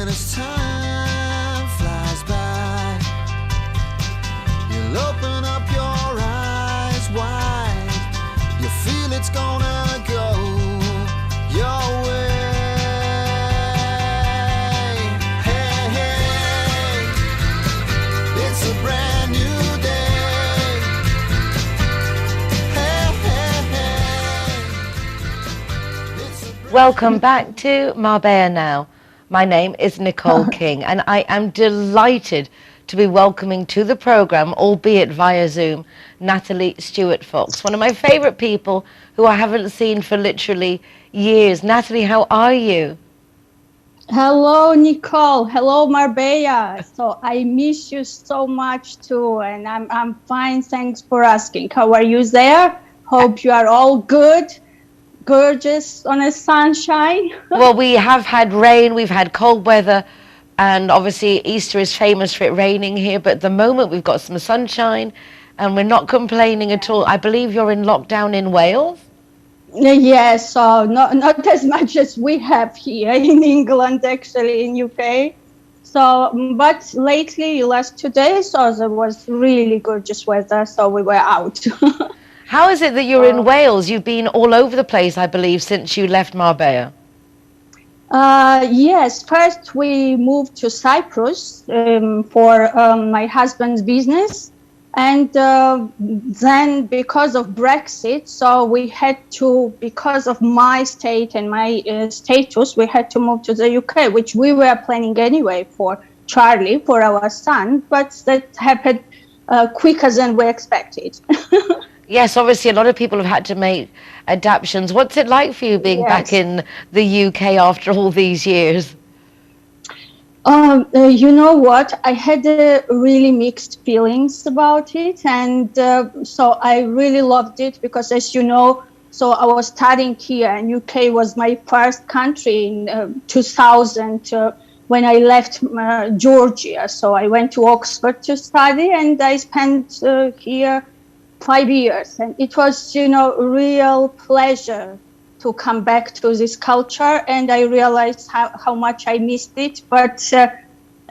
as time flies by, you'll open up your eyes wide. You feel it's gonna go your way. Hey, hey, it's a brand new day. Hey, hey, hey. Welcome back to Marbella Now. My name is Nicole King, and I am delighted to be welcoming to the program, albeit via Zoom, Natalie Stuart-Fox, one of my favorite people who I haven't seen for literally years. Natalie, how are you? Hello, Nicole. Hello, Marbella. So I miss you so much too, and I'm fine. Thanks for asking. How are you there? Hope you are all good. Gorgeous on a sunshine. Well, we have had rain, we've had cold weather, and obviously Easter is famous for it raining here, but at the moment we've got some sunshine and we're not complaining at all. I believe you're in lockdown in Wales? Yes, so not as much as we have here in England, actually, in UK. So, but lately, last 2 days, so there was really gorgeous weather, so we were out. How is it that you're in Wales? You've been all over the place, I believe, since you left Marbella. Yes, first we moved to Cyprus for my husband's business. And then because of Brexit, so we had to, because of my state and my status, we had to move to the UK, which we were planning anyway for Charlie, for our son, but that happened quicker than we expected. Yes, obviously a lot of people have had to make adaptations. What's it like for you being back in the UK after all these years? You know what? I had really mixed feelings about it, and so I really loved it because, as you know, so I was studying here, and UK was my first country in 2000 when I left Georgia. So I went to Oxford to study, and I spent here 5 years, and it was, you know, a real pleasure to come back to this culture, and I realized how much I missed it. But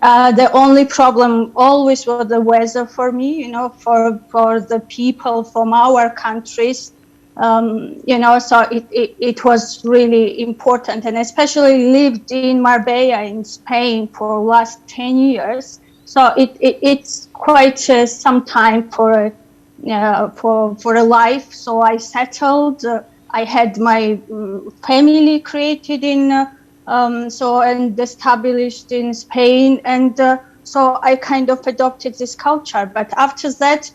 the only problem always was the weather for me, you know, for the people from our countries, you know, so it was really important, and especially lived in Marbella in Spain for the last 10 years. So it's quite some time for a life. So I settled. I had my family created in and established in Spain, and so I kind of adopted this culture. But after that,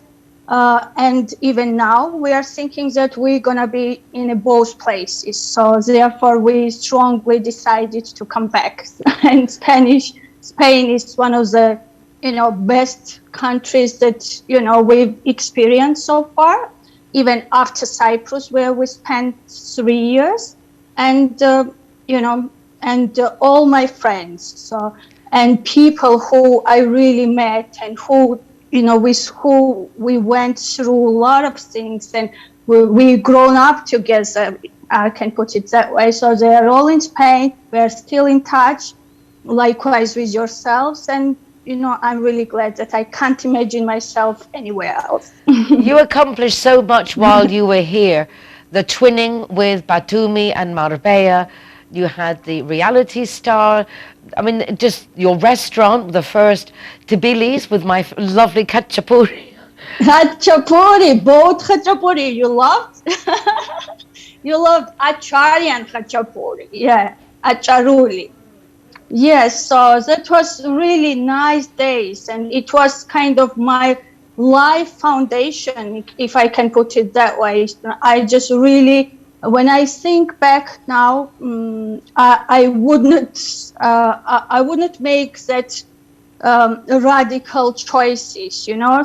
and even now, we are thinking that we're gonna be in both places. So therefore, we strongly decided to come back. And Spain is one of the, you know, best countries that, you know, we've experienced so far, even after Cyprus, where we spent 3 years, and you know, and all my friends, so, and people who I really met, and who, you know, with who we went through a lot of things, and we grown up together, I can put it that way. So they are all in Spain. We're still in touch, likewise with yourselves, and you know, I'm really glad that I can't imagine myself anywhere else. You accomplished so much while you were here. The twinning with Batumi and Marbella. You had the reality star. I mean, just your restaurant, the first Tbili's with my lovely khachapuri. Khachapuri, both khachapuri. You loved? You loved Acharian khachapuri. Yeah, Acharuli. Yes, so that was really nice days, and it was kind of my life foundation, if I can put it that way. I just really, when I think back now, I wouldn't make that radical choices, you know,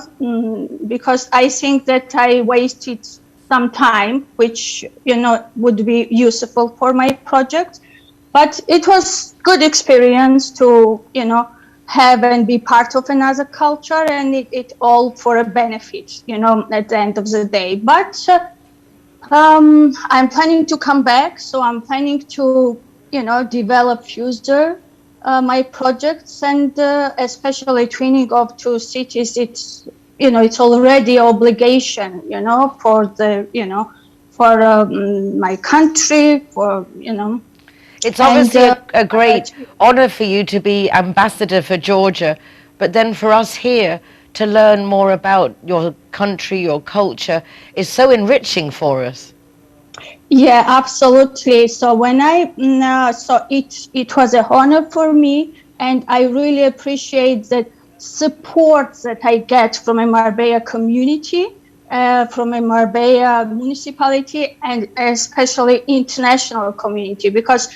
because I think that I wasted some time, which, you know, would be useful for my project. But it was good experience to, you know, have and be part of another culture, and it all for a benefit, you know, at the end of the day. But I'm planning to come back, so I'm planning to, you know, develop future my projects, and especially twinning of two cities, it's already obligation, for my country, It's and obviously a great honor for you to be ambassador for Georgia, but then for us here to learn more about your country, your culture, is so enriching for us. yeah, absolutely. So it was a honor for me, and I really appreciate the support that I get from a Marbella community, from a Marbella municipality, and especially international community, because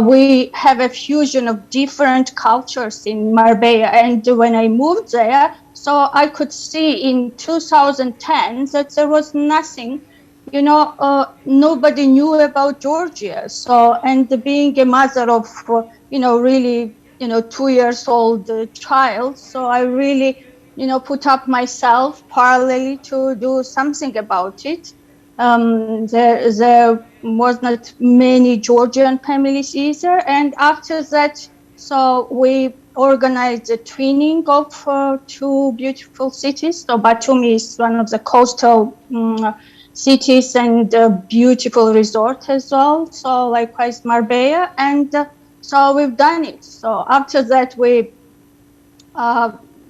we have a fusion of different cultures in Marbella. And when I moved there, so I could see in 2010 that there was nothing, nobody knew about Georgia. So, and being a mother of, really, 2 years old child, so I really, put up myself parallelly to do something about it. There was not many Georgian families either. And after that, so we organized the twinning of two beautiful cities. So Batumi is one of the coastal cities and a beautiful resort as well. So likewise Marbella, and so we've done it. So after that, we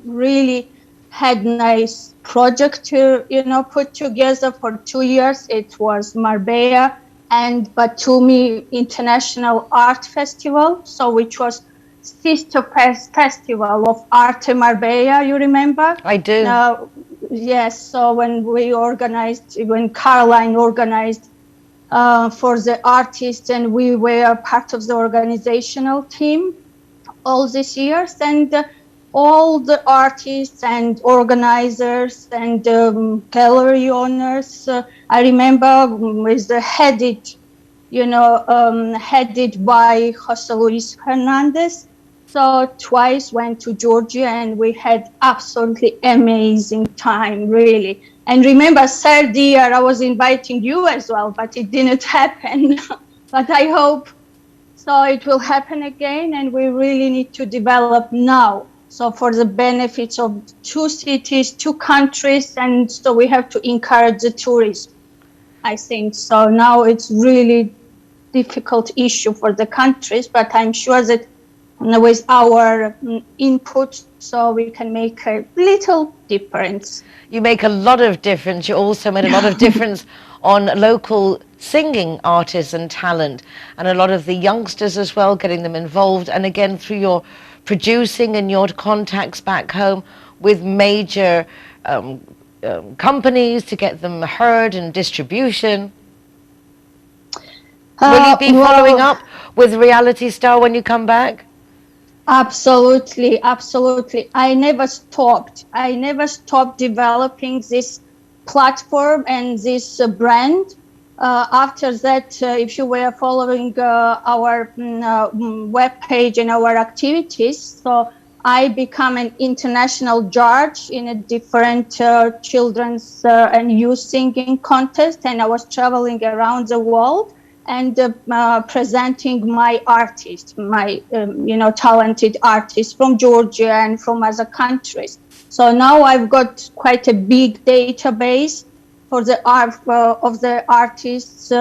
really had nice project to put together for 2 years. It was Marbella and Batumi International Art Festival, so which was sister festival of Arte Marbella, you remember? I do. Yes, so when Caroline organized for the artists, and we were part of the organizational team all these years, and all the artists and organizers and gallery owners, I remember, was headed by Jose Luis Hernandez. So twice went to Georgia, and we had absolutely amazing time, really. And remember, third year I was inviting you as well, but it didn't happen. But I hope so it will happen again, and we really need to develop now. So for the benefits of two cities, two countries, and so we have to encourage the tourism, I think. So now it's really difficult issue for the countries, but I'm sure that with our input, so we can make a little difference. You make a lot of difference. You also made a lot of difference on local singing artists and talent, and a lot of the youngsters as well, getting them involved. And again, through your producing and your contacts back home with major companies to get them heard and distribution. Will you be following up with Reality Star when you come back? Absolutely, absolutely. I never stopped developing this platform and this brand. After that, if you were following our webpage and our activities, so I become an international judge in a different children's and youth singing contest, and I was traveling around the world and presenting my artists, my talented artists from Georgia and from other countries. So now I've got quite a big database for the art of the artists,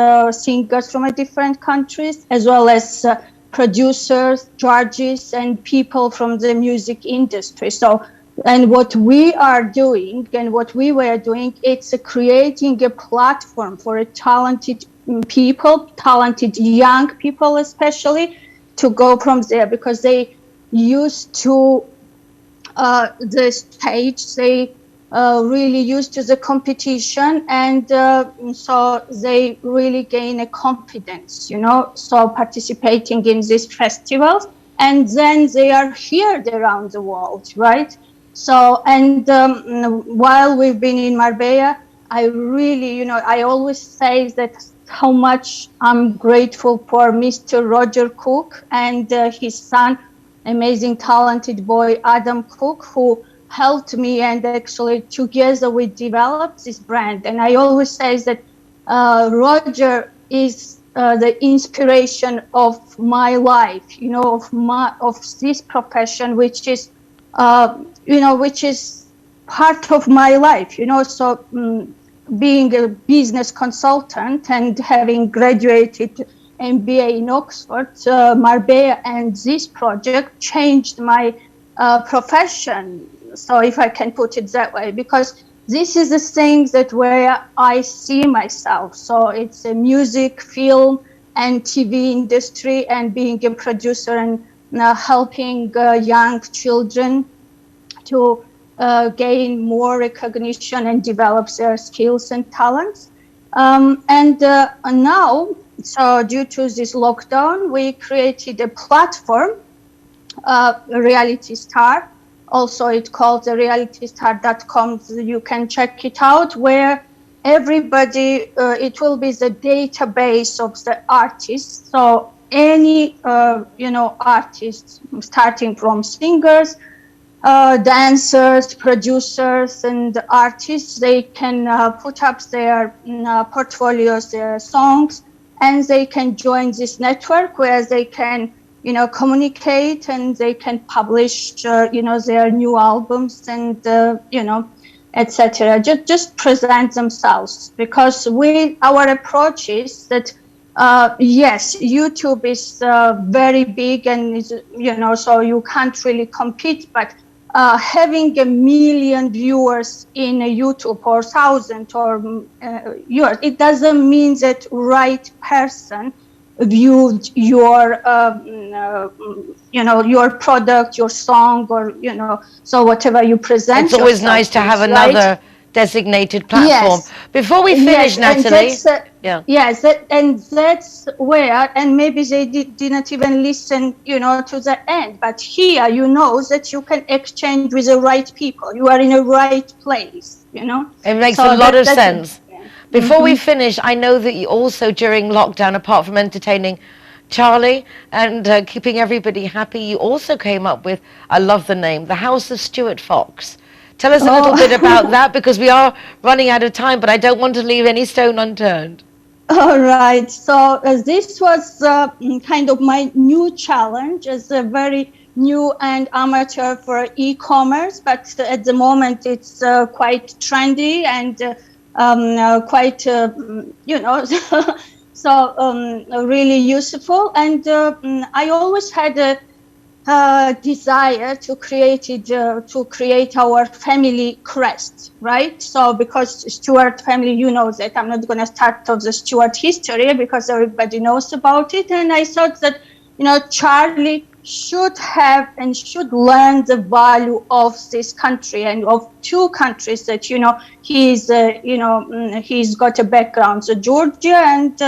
singers from different countries, as well as producers, judges, and people from the music industry. So, and what we are doing and what we were doing, it's creating a platform for a talented people, talented young people especially, to go from there, because they used to the stage, they really used to the competition, and so they really gain a confidence, so participating in these festivals, and then they are heard around the world, right? So, and while we've been in Marbella, I really, I always say that how much I'm grateful for Mr. Roger Cook and his son, amazing talented boy Adam Cook, who helped me, and actually together we developed this brand. And I always say that Roger is the inspiration of my life, you know, of this profession, which is, you know, which is part of my life, you know. So being a business consultant and having graduated MBA in Oxford, Marbella and this project changed my profession. So if I can put it that way, because this is the thing that where I see myself. So it's a music, film, and TV industry, and being a producer and helping young children to gain more recognition and develop their skills and talents. And now, so due to this lockdown, we created a platform, Reality Star. Also, it's called the realitystar.com. You can check it out, where everybody, it will be the database of the artists. So any, you know, artists, starting from singers, dancers, producers, and artists, they can put up their portfolios, their songs, and they can join this network where they can, you know, communicate, and they can publish, you know, their new albums and, you know, etc. Just present themselves, because our approach is that, yes, YouTube is very big and is, you know, so you can't really compete, but having 1 million viewers in a YouTube or 1,000 or yours, it doesn't mean that right person viewed your, you know, your product, your song, or, you know, so whatever you present. It's always nice to have another designated platform. Yes. Before we finish, Natalie. Yes, and that's where, and maybe they didn't even listen, you know, to the end. But here, you know that you can exchange with the right people. You are in the right place, you know. It makes a lot of sense. Before we finish, I know that you also, during lockdown, apart from entertaining Charlie and keeping everybody happy, you also came up with, I love the name, the House of Stuart-Fox. Tell us a little bit about that, because we are running out of time, but I don't want to leave any stone unturned. All right. So this was kind of my new challenge as a very new and amateur for e-commerce, but at the moment it's quite trendy and quite, you know, so really useful. And I always had a desire to create our family crest, right? So because Stuart family, you know that I'm not going to start off the Stuart history because everybody knows about it. And I thought that, you know, Charlie should have and should learn the value of this country and of two countries that, you know, he's, you know, he's got a background, so Georgia and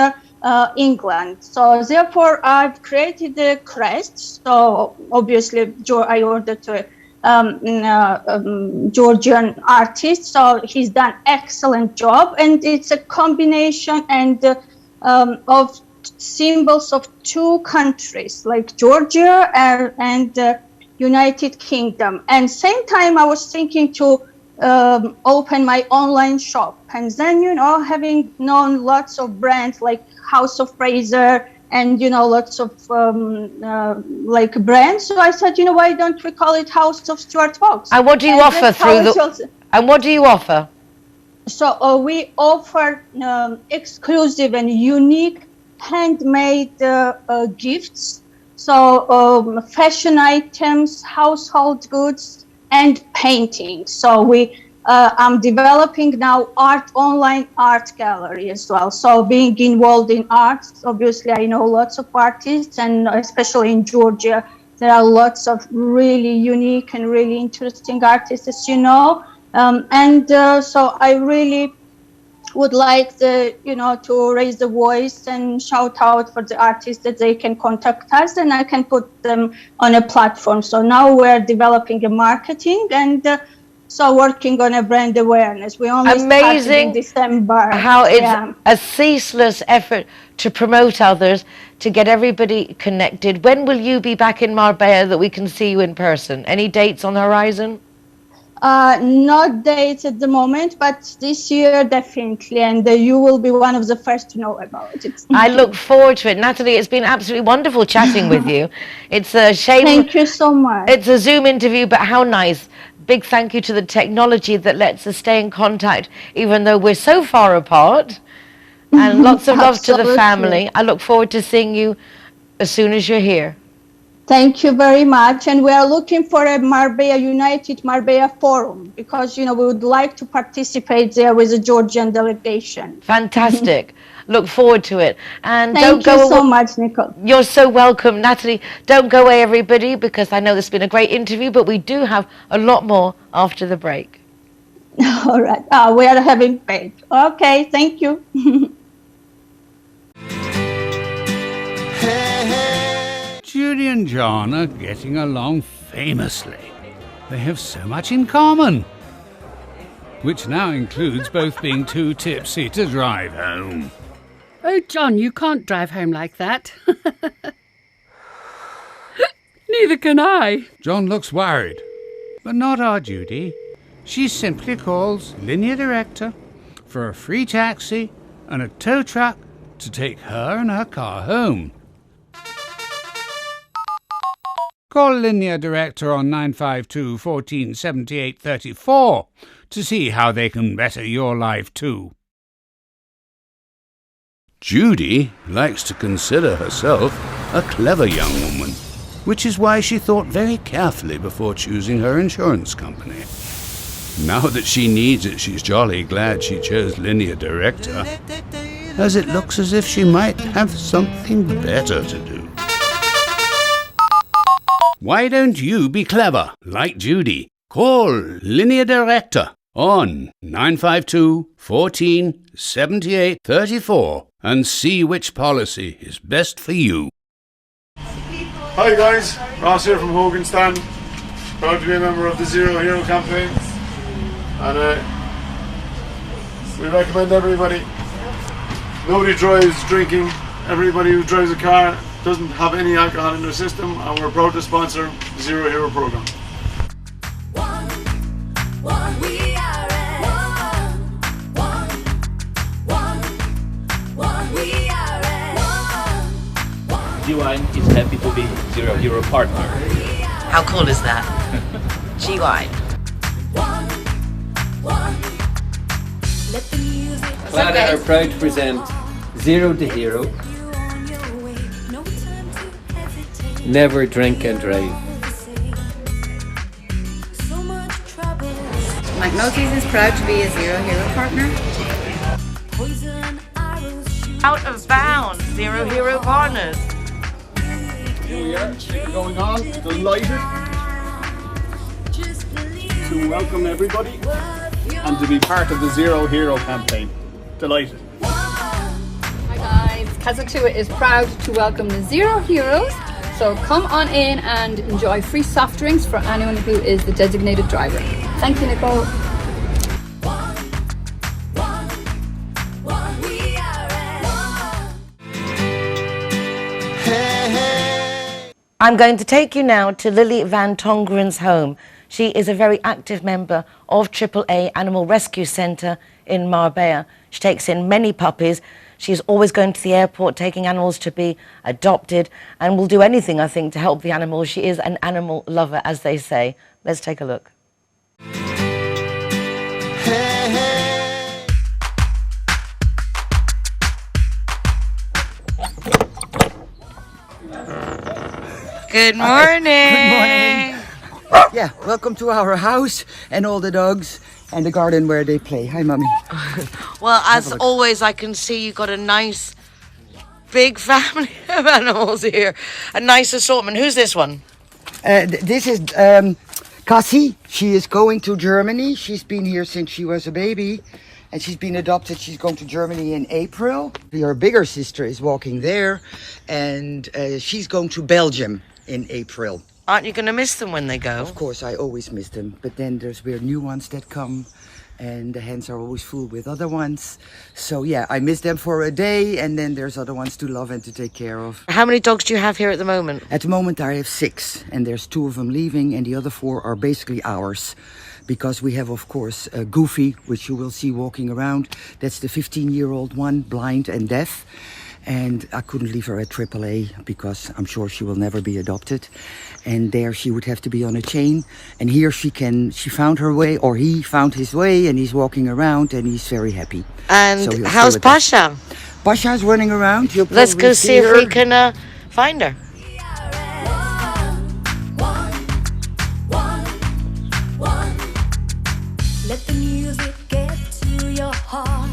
England. So therefore I've created the crest. So obviously I ordered a Georgian artist, so he's done excellent job, and it's a combination and of symbols of two countries like Georgia and United Kingdom. And same time I was thinking to open my online shop, and then, you know, having known lots of brands like House of Fraser and, you know, lots of like brands, so I said, you know, why don't we call it House of Stuart-Fox? And what do you offer through the? And what do you offer? So we offer exclusive and unique handmade gifts. So fashion items, household goods, and paintings. So I'm developing now online art gallery as well. So being involved in arts, obviously I know lots of artists, and especially in Georgia, there are lots of really unique and really interesting artists, as you know. So I really would like to raise the voice and shout out for the artists that they can contact us, and I can put them on a platform. So now we're developing a marketing and so working on a brand awareness. We only started in December. How it's a ceaseless effort to promote others, to get everybody connected. When will you be back in Marbella that we can see you in person? Any dates on the horizon? Not dates at the moment, but this year definitely, and you will be one of the first to know about it. I look forward to it. Natalie, it's been absolutely wonderful chatting with you. It's a shame. Thank you so much. It's a Zoom interview, but how nice. Big thank you to the technology that lets us stay in contact, even though we're so far apart. And lots of love to the Absolutely. family. I look forward to seeing you as soon as you're here. Thank you very much. And we are looking for a Marbella United Marbella Forum because, we would like to participate there with the Georgian delegation. Fantastic. Look forward to it. And Thank don't you go so away. much, Nicole. You're so welcome, Natalie. Don't go away, everybody, because I know this has been a great interview, but we do have a lot more after the break. All right. We are having faith. Okay, thank you. Judy and John are getting along famously. They have so much in common, which now includes both being too tipsy to drive home. Oh, John, you can't drive home like that. Neither can I. John looks worried, but not our Judy. She simply calls Linea Directa for a free taxi and a tow truck to take her and her car home. Call Linea Directa on 952 14 78 34 to see how they can better your life too. Judy likes to consider herself a clever young woman, which is why she thought very carefully before choosing her insurance company. Now that she needs it, she's jolly glad she chose Linea Directa, as it looks as if she might have something better to do. Why don't you be clever, like Judy? Call Linea Directa on 952 14 78 34 and see which policy is best for you. Hi guys, Ross here from Hogan Stand. Proud to be a member of the Zero Hero campaign. And we recommend everybody, nobody drives drinking. Everybody who drives a car doesn't have any alcohol in their system, and we're proud to sponsor the Zero Hero program. G1 is happy to be Zero Hero partner. How cool is that? G-Wine. Glad and are proud to present Zero to Hero. Never drink and drive. Magnotes is proud to be a Zero Hero partner. Out of bounds, Zero Hero Partners. Here we are, going on, delighted to welcome everybody and to be part of the Zero Hero campaign. Delighted. Hi guys, Kazatua is proud to welcome the Zero Heroes. So come on in and enjoy free soft drinks for anyone who is the designated driver. Thank you, Nicole. I'm going to take you now to Lily van Tongeren's home. She is a very active member of AAA Animal Rescue Centre in Marbella. She takes in many puppies. She's always going to the airport, taking animals to be adopted, and will do anything, I think, to help the animals. She is an animal lover, as they say. Let's take a look. Good morning. Good morning. Yeah, welcome to our house and all the dogs and the garden where they play. Hi, Mummy. Well, as always, I can see you've got a nice big family of animals here. A nice assortment. Who's this one? This is Cassie. She is going to Germany. She's been here since she was a baby. And she's been adopted. She's going to Germany in April. Her bigger sister is walking there. And she's going to Belgium in April. Aren't you going to miss them when they go? Of course, I always miss them. But then there's weird new ones that come. and the hands are always full with other ones. So yeah, I miss them for a day, and then there's other ones to love and to take care of. How many dogs do you have here at the moment? At the moment I have 6, and there's 2 of them leaving, and the other 4 are basically ours. Because we have, of course, Goofy, which you will see walking around. That's the 15-year-old one, blind and deaf. And I couldn't leave her at AAA because I'm sure she will never be adopted. And there she would have to be on a chain. And here she found her way, or he found his way, and he's walking around and he's very happy. And So he'll how's stay with us. Pasha? Pasha's running around. You'll Let's probably go see if her. we can find her. Let the music get to your heart.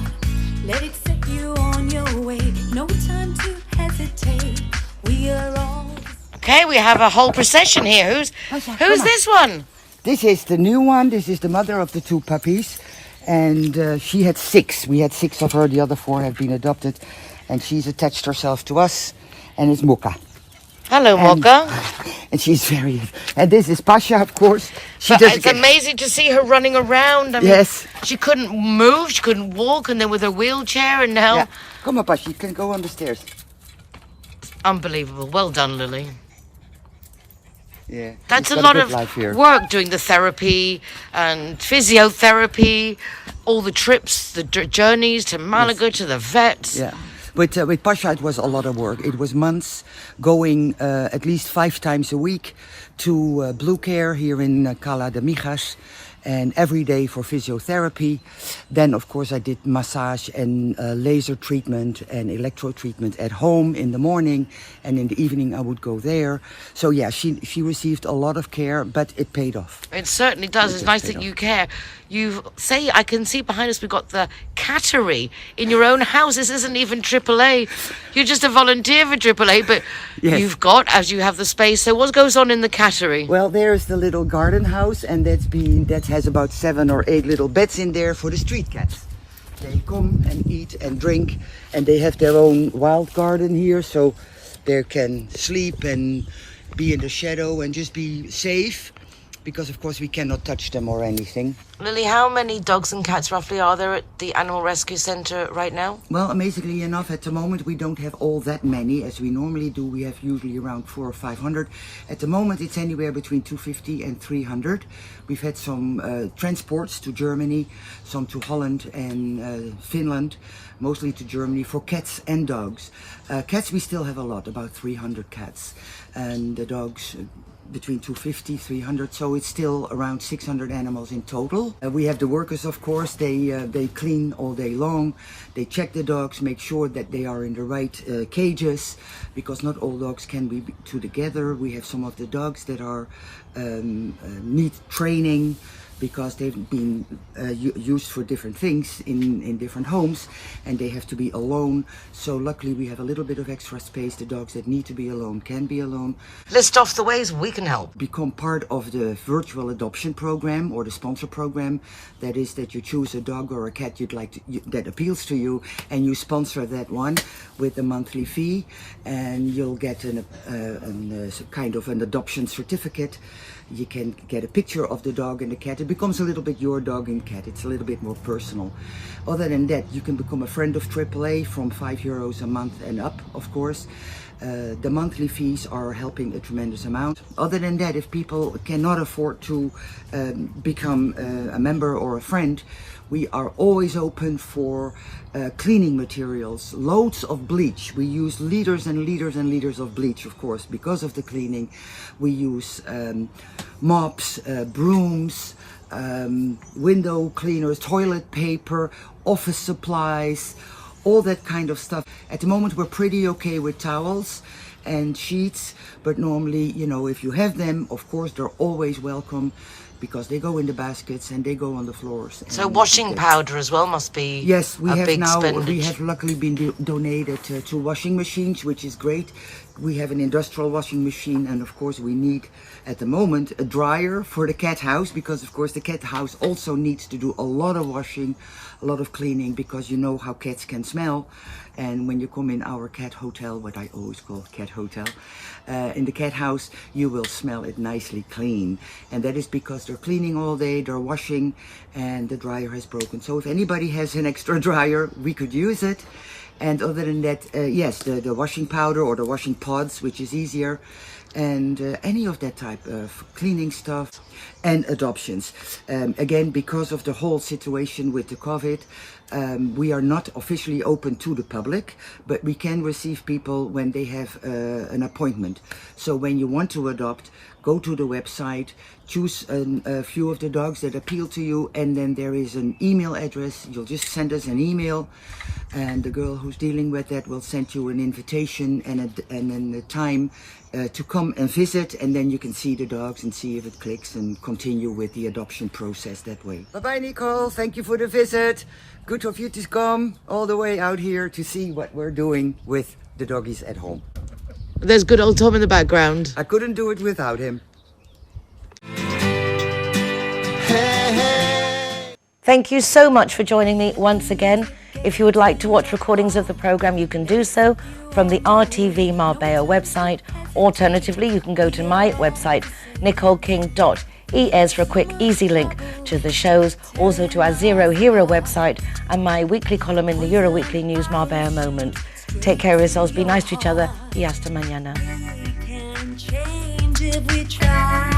Let it set you on your way. No time to hesitate. We are all. Okay, we have a whole procession here. Who's this one? This is the new one. This is the mother of the 2 puppies. And she had 6. We had 6 of her. The other 4 have been adopted. And she's attached herself to us. And it's Mocha. Hello, Mocha. And she's very... And this is Pasha, of course. It's amazing to see her running around. I mean, Yes. She couldn't move, she couldn't walk, and then with her wheelchair, and now... Yeah. Come on, Pasha. You can go on the stairs. Unbelievable. Well done, Lily. Yeah. That's she's a got lot good life here. of work, doing the therapy and physiotherapy, all the trips, the journeys to Malaga, to the vets. Yeah. With Pasha, it was a lot of work. It was months going at least 5 times a week to Blue Care here in Cala de Mijas, and every day for physiotherapy. Then, of course, I did massage and laser treatment and electro treatment at home in the morning, and in the evening I would go there. So yeah, she received a lot of care, but it paid off. It certainly does. It's nice that you care. I can see behind us we've got the cattery in your own house. This isn't even AAA. You're just a volunteer for AAA, but Yes. you've got, as you have the space. So what goes on in the cattery? Well, there's the little garden house, and that has about 7 or 8 little beds in there for the street cats. They come and eat and drink, and they have their own wild garden here, so they can sleep and be in the shadow and just be safe, because of course we cannot touch them or anything. Lily, how many dogs and cats roughly are there at the Animal Rescue Centre right now? Well, amazingly enough, at the moment we don't have all that many as we normally do. We have usually around 400 or 500. At the moment it's anywhere between 250 and 300. We've had some transports to Germany, some to Holland and Finland, mostly to Germany for cats and dogs. Cats we still have a lot, about 300 cats, and the dogs between 250, 300, so it's still around 600 animals in total. We have the workers, of course. They clean all day long. They check the dogs, make sure that they are in the right cages, because not all dogs can be together. We have some of the dogs that are need training, because they've been used for different things in different homes, and they have to be alone. So luckily we have a little bit of extra space. The dogs that need to be alone can be alone. List off the ways we can help. Become part of the virtual adoption program or the sponsor program. That is that you choose a dog or a cat you'd like to, that appeals to you, and you sponsor that one with a monthly fee, and you'll get a kind of an adoption certificate. You can get a picture of the dog and the cat. It becomes a little bit your dog and cat. It's a little bit more personal. Other than that, you can become a friend of AAA from €5 a month and up, of course. The monthly fees are helping a tremendous amount. Other than that, if people cannot afford to become a member or a friend, we are always open for cleaning materials, loads of bleach. We use liters and liters and liters of bleach, of course, because of the cleaning. We use mops, brooms, window cleaners, toilet paper, office supplies, all that kind of stuff. At the moment we're pretty okay with towels and sheets, but normally, you know, if you have them, of course they're always welcome, because they go in the baskets and they go on the floors. So washing powder as well must be yes, we a have big now. spendage. We have luckily been donated to washing machines, which is great. We have an industrial washing machine, and of course we need at the moment a dryer for the cat house, because of course the cat house also needs to do a lot of washing, a lot of cleaning, because you know how cats can smell. And when you come in our cat hotel, what I always call cat hotel, in the cat house, you will smell it nicely clean. And that is because they're cleaning all day, they're washing, and the dryer has broken. So if anybody has an extra dryer, we could use it. And other than that, yes, the washing powder or the washing pods, which is easier, and any of that type of cleaning stuff, and adoptions. Again, because of the whole situation with the COVID, we are not officially open to the public, but we can receive people when they have an appointment. So when you want to adopt, go to the website, choose a few of the dogs that appeal to you, and then there is an email address. You'll just send us an email, and the girl who's dealing with that will send you an invitation and then the time to come and visit, and then you can see the dogs and see if it clicks and continue with the adoption process that way. Bye-bye, Nicole. Thank you for the visit. Good of you to come all the way out here to see what we're doing with the doggies at home. There's good old Tom in the background. I couldn't do it without him. Thank you so much for joining me once again. If you would like to watch recordings of the program, you can do so from the RTV Marbella website. Alternatively, you can go to my website, nicoleking.es, for a quick, easy link to the shows, also to our Zero Hero website and my weekly column in the Euro Weekly News Marbella Moment. Take care of yourselves, be nice to each other, y hasta mañana. We can change if we try.